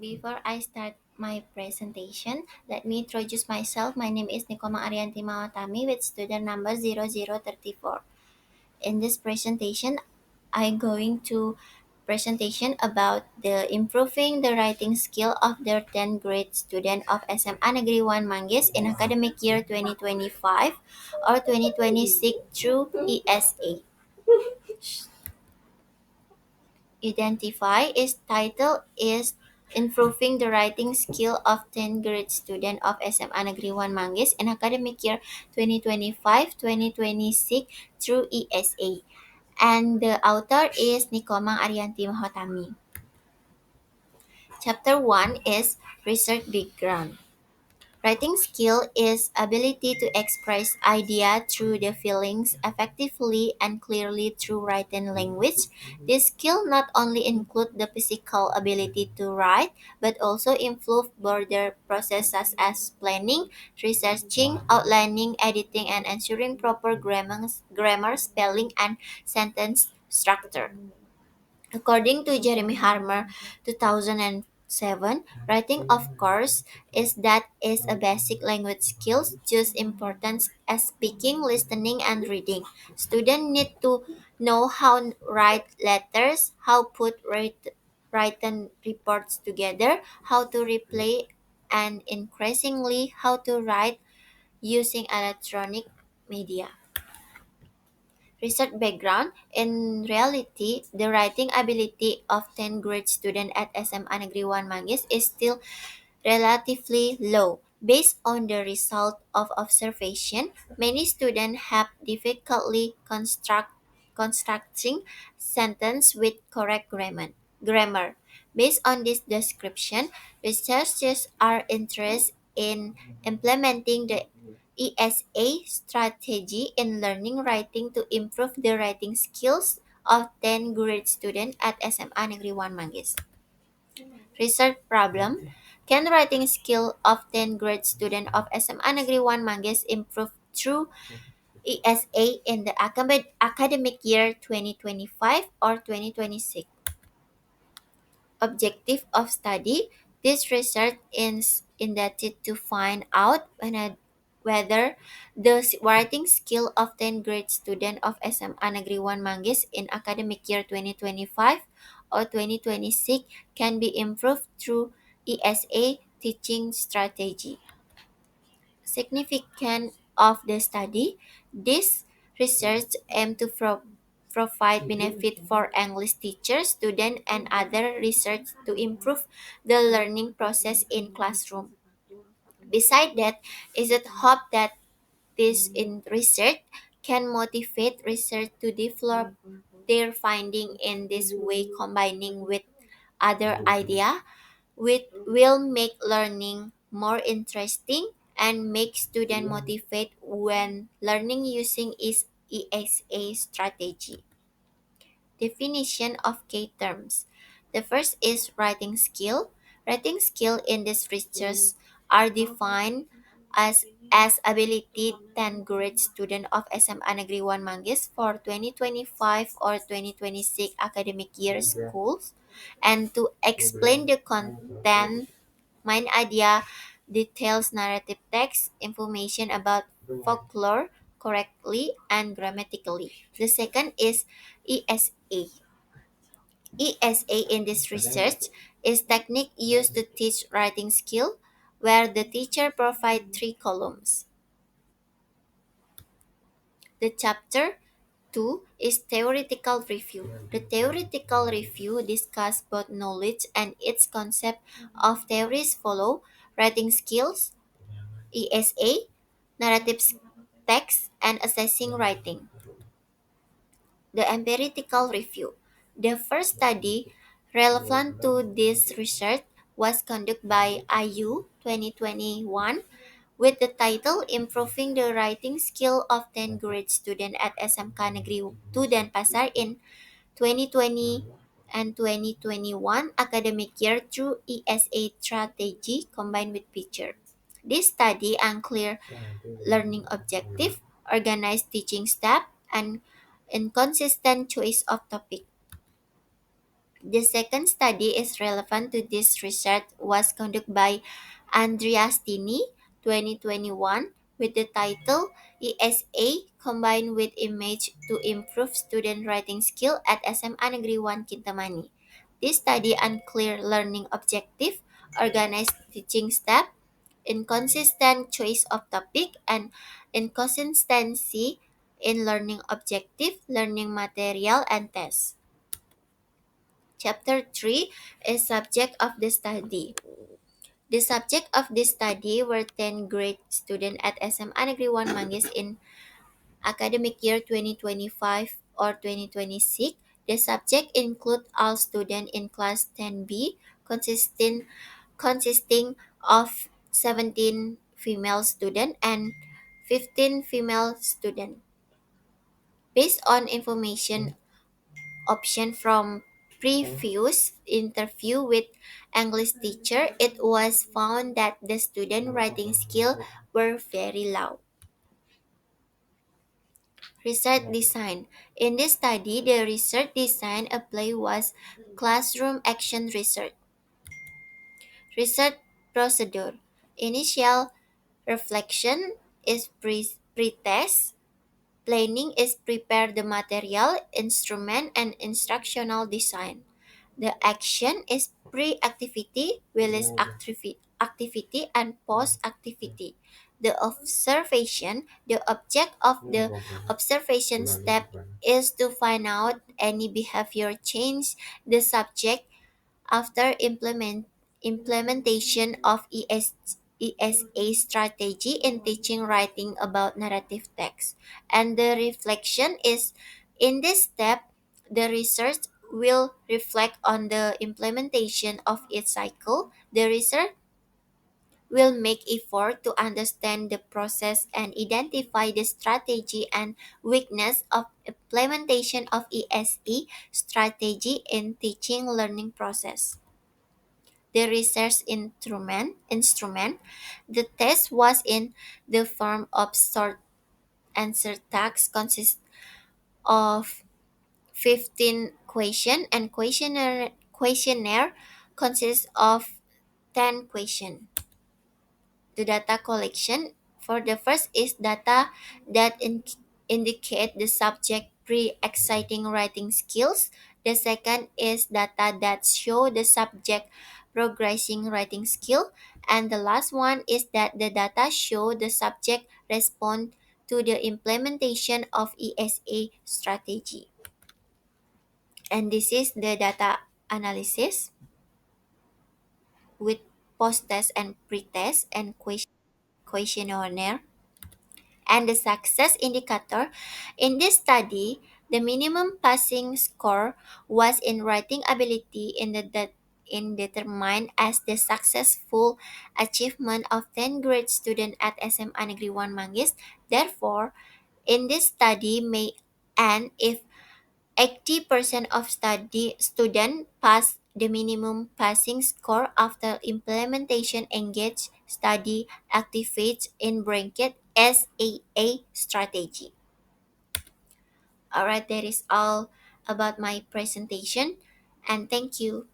Before I start my presentation, let me introduce myself. My name is Komang Aryanti Mahottami with student number 0034. In this presentation, I'm going to presentation about the improving the writing skill of the 10th grade student of SMA Negeri 1 Manggis in academic year 2025 or 2026 through ESA. Identify its title is Improving the Writing Skill of 10th grade student of SMA Negeri 1 Manggis in academic year 2025-2026 through ESA. And the author is Komang Aryanti Mahottami. Chapter 1 is Research Background. Writing skill is ability to express idea through the feelings effectively and clearly through written language. This skill not only include the physical ability to write, but also involve broader processes as planning, researching, outlining, editing, and ensuring proper grammar, spelling, and sentence structure. According to Jeremy Harmer, 2007, writing, of course, is a basic language skills just important as speaking, listening, and reading. Students need to know how to write letters, how written reports together, how to replay, and increasingly how to write using electronic media. Research background. In reality, the writing ability of 10th grade student at SMA Negeri 1 Manggis is still relatively low. Based on the result of observation, many students have difficulty constructing sentence with correct grammar. Based on this description, researchers are interested in implementing the ESA strategy in learning writing to improve the writing skills of 10th grade students at SMA Negeri 1 Manggis. Research problem. Can writing skill of 10th grade student of SMA Negeri 1 Manggis improve through ESA in the academic year 2025 or 2026? Objective of study. This research is intended to find out whether the writing skill of 10th grade student of SMA Negeri 1 Manggis in academic year 2025 or 2026 can be improved through ESA teaching strategy. Significance of the study. This research aimed to provide benefit for English teachers, students, and other research to improve the learning process in classroom. Beside that, is it hope that this in research can motivate research to develop their finding in this way combining with other idea which will make learning more interesting and make student motivate when learning using is ESA strategy. Definition of key terms. The first is writing skill. Writing skill in this research are defined as ability 10 grade student of SMA Negeri 1 Manggis for 2025 or 2026 academic year schools and to explain the content, main idea, details, narrative text, information about folklore correctly and grammatically. The second is ESA. ESA in this research is technique used to teach writing skill where the teacher provides three columns. The chapter 2 is theoretical review. The theoretical review discusses both knowledge and its concept of theories follow writing skills, ESA, narrative text, and assessing writing. The empirical review. The first study relevant to this research was conducted by IU 2021 with the title Improving the Writing Skill of 10th Grade Student at SMK Negeri 2 Denpasar in 2020 and 2021 academic year through ESA strategy combined with picture. This study unclear learning objective, organized teaching step, and inconsistent choice of topic. The second study is relevant to this research was conducted by Andreastini 2021 with the title ESA combined with image to improve student writing skill at SMA Negeri 1 Kintamani. This study unclear learning objective, organized teaching step, inconsistent choice of topic, and inconsistency in learning objective, learning material, and tests. Chapter 3 is subject of the study. The subject of this study were 10 grade students at SMA Negeri 1 Manggis in academic year 2025 or 2026. The subject include all students in class 10B consisting of 17 female students and 15 female students. Based on information option from previous interview with English teacher, it was found that the student writing skill were very low. Research design. In this study, the research design applied was classroom action research. Research procedure. Initial reflection is pre-test. Planning is prepare the material, instrument, and instructional design. The action is pre-activity, activity, and post-activity. The object of the observation step is to find out any behavior change the subject after implementation of ESA strategy in teaching writing about narrative text. And the reflection is in this step, the research will reflect on the implementation of each cycle. The research will make effort to understand the process and identify the strategy and weakness of implementation of ESE strategy in teaching learning process. The research instrument. The test was in the form of short answer tags consist of 15 question and questionnaire consists of 10 question. The data collection for the first is data that indicate the subject pre-exciting writing skills. The second is data that show the subject progressing writing skill. And the last one is that the data show the subject respond to the implementation of ESA strategy. And this is the data analysis with post-test and pre-test and questionnaire. And the success indicator in this study, the minimum passing score was in writing ability in determined as the successful achievement of 10th grade student at SMA Negeri 1 Manggis. Therefore, in this study may end if 80% of study student pass the minimum passing score after implementation engage study activates in bracket SAA strategy. Alright, that is all about my presentation and thank you.